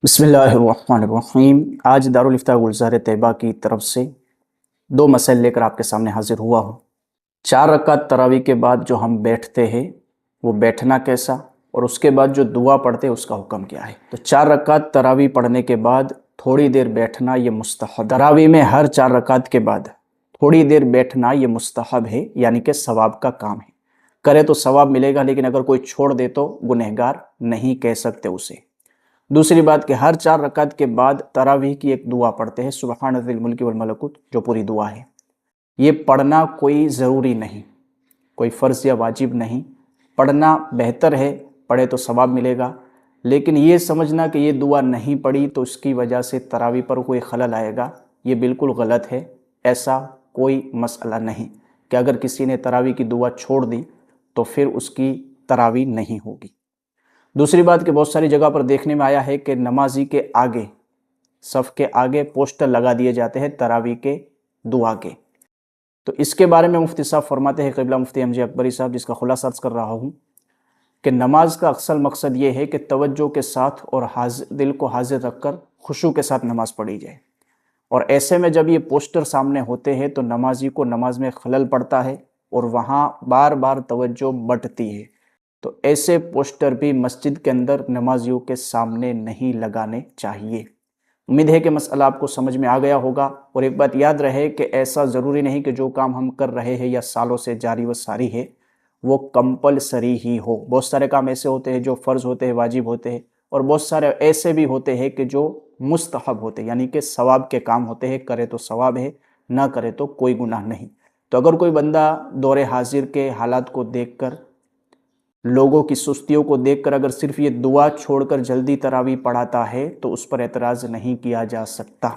بسم اللہ الرحمن الرحیم۔ آج دارالفتاح گلزار طیبہ کی طرف سے دو مسائل لے کر آپ کے سامنے حاضر ہوا ہوں۔ 4 رکعت تراویح کے بعد جو ہم بیٹھتے ہیں وہ بیٹھنا کیسا، اور اس کے بعد جو دعا پڑھتے ہیں اس کا حکم کیا ہے۔ تو 4 رکعت تراویح پڑھنے کے بعد تھوڑی دیر بیٹھنا یہ مستحب، تراویح میں ہر 4 رکعت کے بعد تھوڑی دیر بیٹھنا یہ مستحب ہے، یعنی کہ ثواب کا کام ہے۔ کرے تو ثواب ملے گا، لیکن اگر کوئی چھوڑ دے تو گنہگار نہیں کہہ سکتے اسے۔ دوسری بات کہ ہر 4 رکعت کے بعد تراویح کی ایک دعا پڑھتے ہیں، سبحان ذی الملک والملکوت، جو پوری دعا ہے۔ یہ پڑھنا کوئی ضروری نہیں، کوئی فرض یا واجب نہیں، پڑھنا بہتر ہے، پڑھے تو ثواب ملے گا، لیکن یہ سمجھنا کہ یہ دعا نہیں پڑھی تو اس کی وجہ سے تراویح پر کوئی خلل آئے گا، یہ بالکل غلط ہے۔ ایسا کوئی مسئلہ نہیں کہ اگر کسی نے تراویح کی دعا چھوڑ دی تو پھر اس کی تراویح نہیں ہوگی۔ دوسری بات کہ بہت ساری جگہ پر دیکھنے میں آیا ہے کہ نمازی کے آگے، صف کے آگے پوسٹر لگا دیے جاتے ہیں تراویح کے دعا کے۔ تو اس کے بارے میں مفتی صاحب فرماتے ہیں، قبلہ مفتی احمد اکبری صاحب، جس کا خلاصہ عرض کر رہا ہوں، کہ نماز کا اصل مقصد یہ ہے کہ توجہ کے ساتھ اور دل کو حاضر رکھ کر خشوع کے ساتھ نماز پڑھی جائے، اور ایسے میں جب یہ پوسٹر سامنے ہوتے ہیں تو نمازی کو نماز میں خلل پڑتا ہے اور وہاں بار بار توجہ بٹتی ہے۔ تو ایسے پوسٹر بھی مسجد کے اندر نمازیوں کے سامنے نہیں لگانے چاہیے۔ امید ہے کہ مسئلہ آپ کو سمجھ میں آ گیا ہوگا، اور ایک بات یاد رہے کہ ایسا ضروری نہیں کہ جو کام ہم کر رہے ہیں یا سالوں سے جاری و ساری ہے وہ کمپلسری ہی ہو۔ بہت سارے کام ایسے ہوتے ہیں جو فرض ہوتے ہیں، واجب ہوتے ہیں، اور بہت سارے ایسے بھی ہوتے ہیں کہ جو مستحب ہوتے ہیں، یعنی کہ ثواب کے کام ہوتے ہیں، کرے تو ثواب ہے، نہ کرے تو کوئی گناہ نہیں۔ تو اگر کوئی بندہ دور حاضر کے حالات کو دیکھ کر، لوگوں کی سستیوں کو دیکھ کر اگر صرف یہ دعا چھوڑ کر جلدی تراویح پڑھاتا ہے تو اس پر اعتراض نہیں کیا جا سکتا۔